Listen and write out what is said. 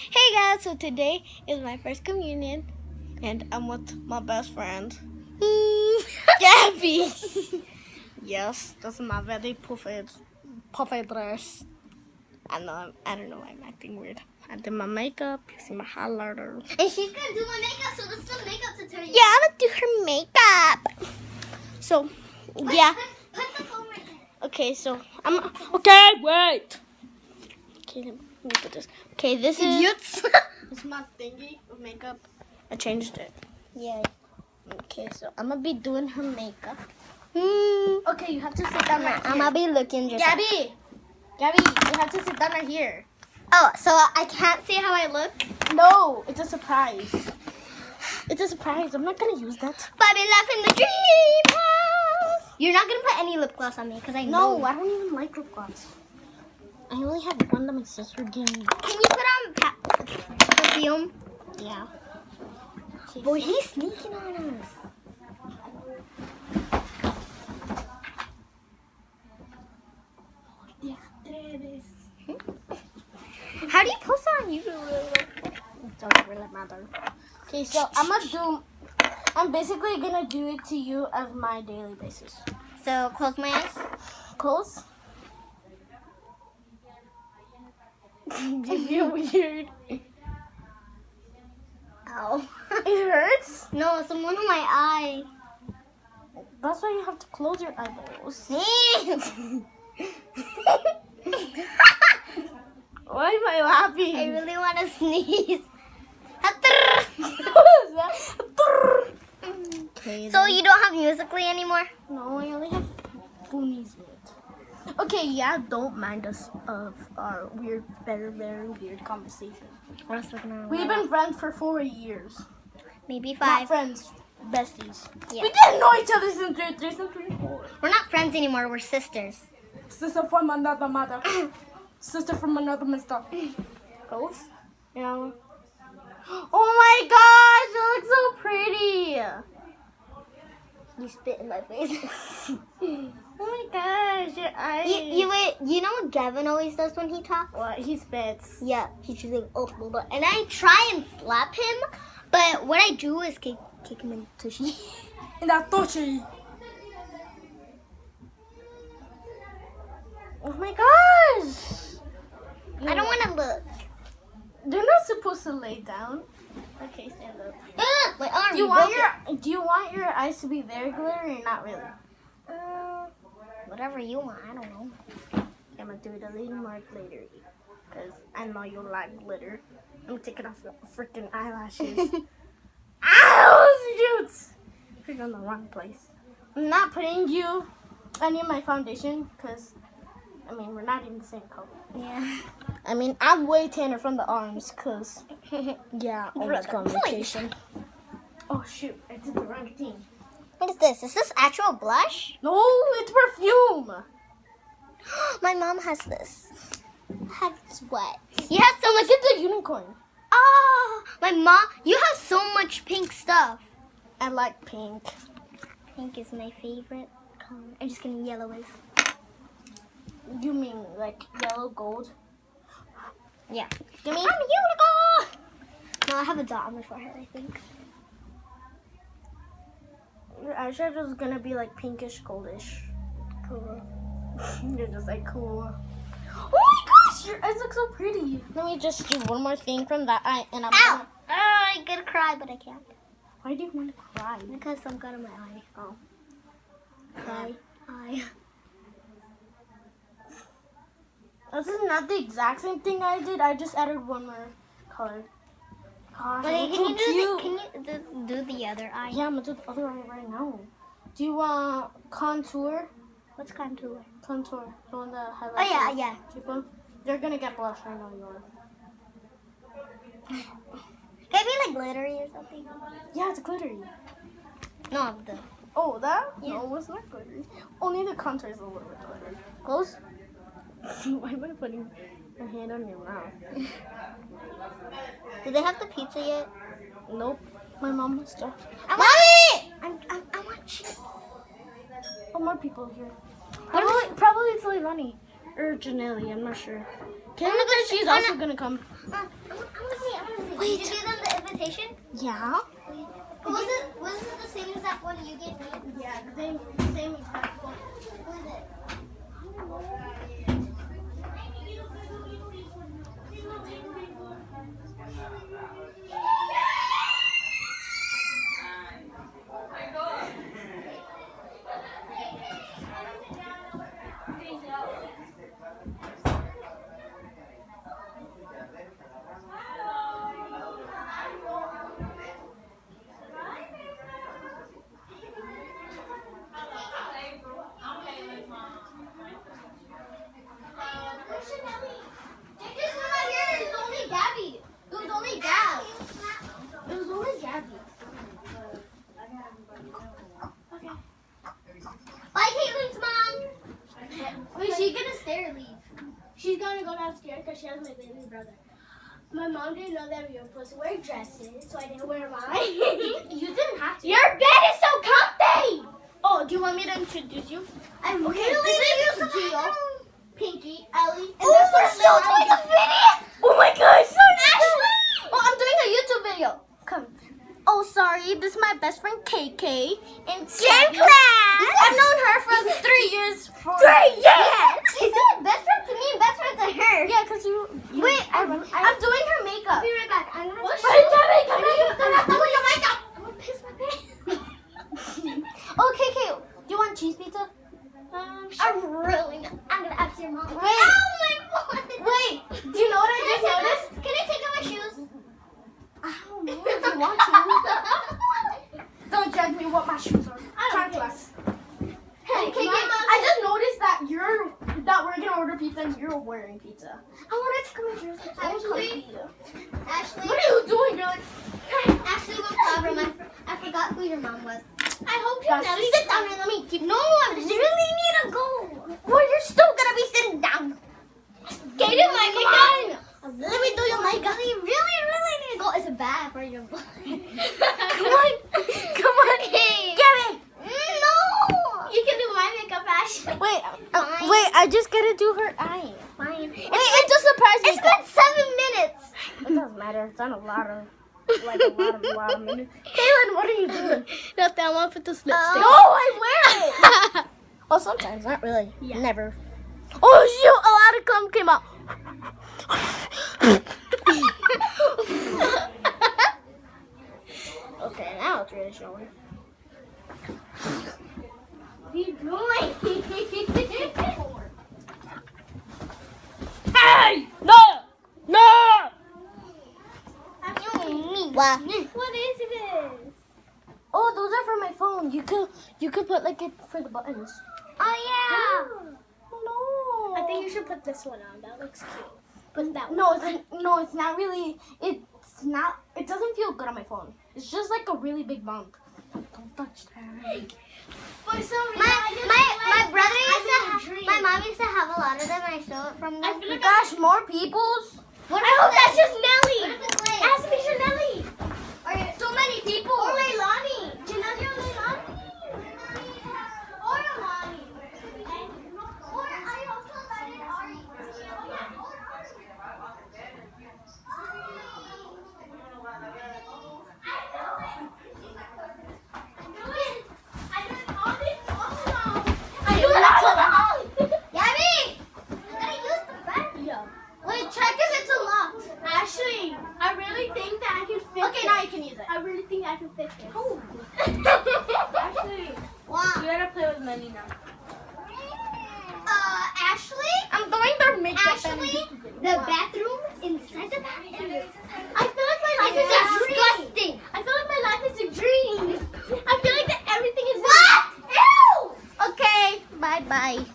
Hey guys, so today is my first communion and I'm with my best friend, Gabby. Yes, that's my very puffy dress. I don't know, I'm acting weird. I did my makeup, you see my highlighter. And she's gonna do my makeup, so this is the makeup tutorial. Yeah, I'm gonna do her makeup. So, yeah. Put the phone right there. Okay, so okay, wait. Okay, let me put this. Okay, this is my thingy of makeup. I changed it. Yeah. Okay, so I'm gonna be doing her makeup. Okay, you have to sit down right here. I'm gonna be looking just. Gabby, you have to sit down right here. Oh, so I can't see how I look. No, it's a surprise. It's a surprise. I'm not gonna use that. Bobby left in the dream house. You're not gonna put any lip gloss on me because I know. No, I don't even like lip gloss. I only have one that my sister gave me. Can you put on perfume? Yeah. Okay, Boy, he's sneaking on us. yeah, there it is. How do you post it on YouTube? It doesn't really matter. Okay, so I'm basically gonna do it to you as my daily basis. So close my eyes. Close. You feel weird. Ow. It hurts? No, it's on one of my eye. That's why you have to close your eyeballs. Why am I laughing? I really want to sneeze. What is that? Okay, So you don't have Musical.ly anymore? no, I only have Boonies with. Okay, yeah, don't mind us of our weird, very, very weird conversation. We've been friends for 4 years. Maybe Not 5. friends, besties. Yeah. We didn't know each other since grade 3, since grade 4. We're not friends anymore. We're sisters. Sister from another mother. Sister from another mister. Ghost? Yeah. Oh my gosh, you look so pretty. You spit in my face. Oh my gosh, your eyes. You know what Gavin always does when he talks? What? He spits. Yeah, he's just like, oh, blah, blah. And I try and slap him, but what I do is kick him in the tushy. In that tushy. Oh my gosh. I don't want to look. They're not supposed to lay down. Okay, stand up. My arm. Do you want your eyes to be very glittery or not really? Whatever you want. I don't know. I'm gonna do it a little more glittery, cause I know you like glitter. I'm taking off your freaking eyelashes. Ow, shoots! You're in the wrong place. I'm not putting you any of my foundation, cause I mean we're not even the same color. Yeah. I mean I'm way tanner from the arms, cause yeah, always go on vacation. Oh shoot! I did the wrong thing. What is this? Is this actual blush? No, it's perfume. My mom has this. Has what? You have so much. Look at the unicorn. Oh, my mom. You have so much pink stuff. I like pink. Pink is my favorite color. I'm just gonna yellow is. You mean like yellow gold? Yeah. Give me. I'm a unicorn. No, I have a dot on my forehead, I think. Your eyeshadow is gonna be like pinkish goldish. Cool. You're just like cool. Oh my gosh, your eyes look so pretty. Let me just do one more thing from that eye, and I'm Ow! I'm gonna cry, but I can't. Why do you want to cry? Because some got in my eye. Oh. Cry. Eye. This is not the exact same thing I did. I just added one more color. Gosh, Wait, it's can so you cute. do the other eye? Yeah, I'm gonna do the other eye right now. Do you want contour? What's contour? Contour. The one that highlights. Oh yeah. People. They're gonna get blush. I know you are. Can it be like glittery or something? Yeah, it's glittery. No, the. Oh, that? Yeah. No, it's not glittery. Only the contour is a little bit glittery. Close. Why am I putting my hand on your mouth? Do they have the pizza yet? Nope. My mom must have. I want chips. Oh, more people here. What Probably it's Leilani or Janelli. I'm not sure. She's also gonna come. Wait. Did you give them the invitation? Yeah. Was it the same exact one you gave me? Yeah, the same exact one. Who is it? She's gonna go downstairs because she has my baby brother. My mom didn't know that we were supposed to wear dresses, so I didn't wear mine. You didn't have to. Your bed is so comfy! Oh, do you want me to introduce you? I really This is Gio, Pinky, Ellie, and Oh, we're still doing a video! Oh my gosh, sorry. Ashley! Oh, I'm doing a YouTube video. Come. Oh, sorry. This is my best friend KK and Gym class! I've known her for 3 years. 3 years! Is it best friend to me and best friend to her? Yeah, because you. Wait, I'm doing her makeup. I'll be right back. I'm gonna What's just your makeup? I'm doing your makeup! I'm gonna piss my pants. Oh, KK, do you want cheese pizza? I'm really not. I'm gonna ask your mom. Wait. Oh my god! Wait, do you know what I just noticed? Can I take off my shoes? I don't know if you want to. Don't judge me what my shoes are. Chanclas. Hey, KK, I just noticed that we're gonna order pizza and you're wearing pizza. I want to take off my shoes. Ashley, What are you doing? You're like, Ashley, what problem? I forgot who your mom was. I hope you're Nelly, sit down and let me keep. No, I really need to go. Well, you're still gonna be sitting down. Get in my makeup. Let me do your makeup. You really need to go. It's bad for your butt. Come on. Come on. Hey. Get it. No. You can do my makeup, Ashley. Wait, Fine. wait, I just gotta do her eye. Fine. Wait, it's a surprise It's makeup. been 7 minutes. It doesn't matter. It's not a lot of minutes. Kaylin, what are you doing? Nothing. I want to put this lipstick. No, I wear it. Well, sometimes, not really. Yeah. Never. Oh shoot! A lot of cum came out. Okay, now it's really showing. What are you doing? Hey! No! No! What? What is this? Oh, those are for my phone. You could put like it for the buttons. Oh yeah. No. I think you should put this one on. That looks cute. Put that one. No, it's not really. It's not. It doesn't feel good on my phone. It's just like a really big bump. Don't touch that. For some reason, My brother used to have, my mom used to have a lot of them. I stole it from them. I feel like Gosh, more people's. What I hope that's just Nelly. What if it's Lay? It has to be your Nelly. Or So many people. or Leilani. Janelle or Leilani? Or Leilani. Or I also invited Ari. Gabby! You gotta use the back. Yeah. Wait, check if it's unlocked. Ashley, I really think that I can fit Okay, it. now you can use it. I really think I can fit this. Ashley, Wow. you gotta play with money now. Ashley? I'm doing their makeup. Ashley, the bathroom inside the bathroom. I feel like my life is a dream. Disgusting. I feel like my life is a dream. I feel like that everything is What? Ew! Okay, bye bye.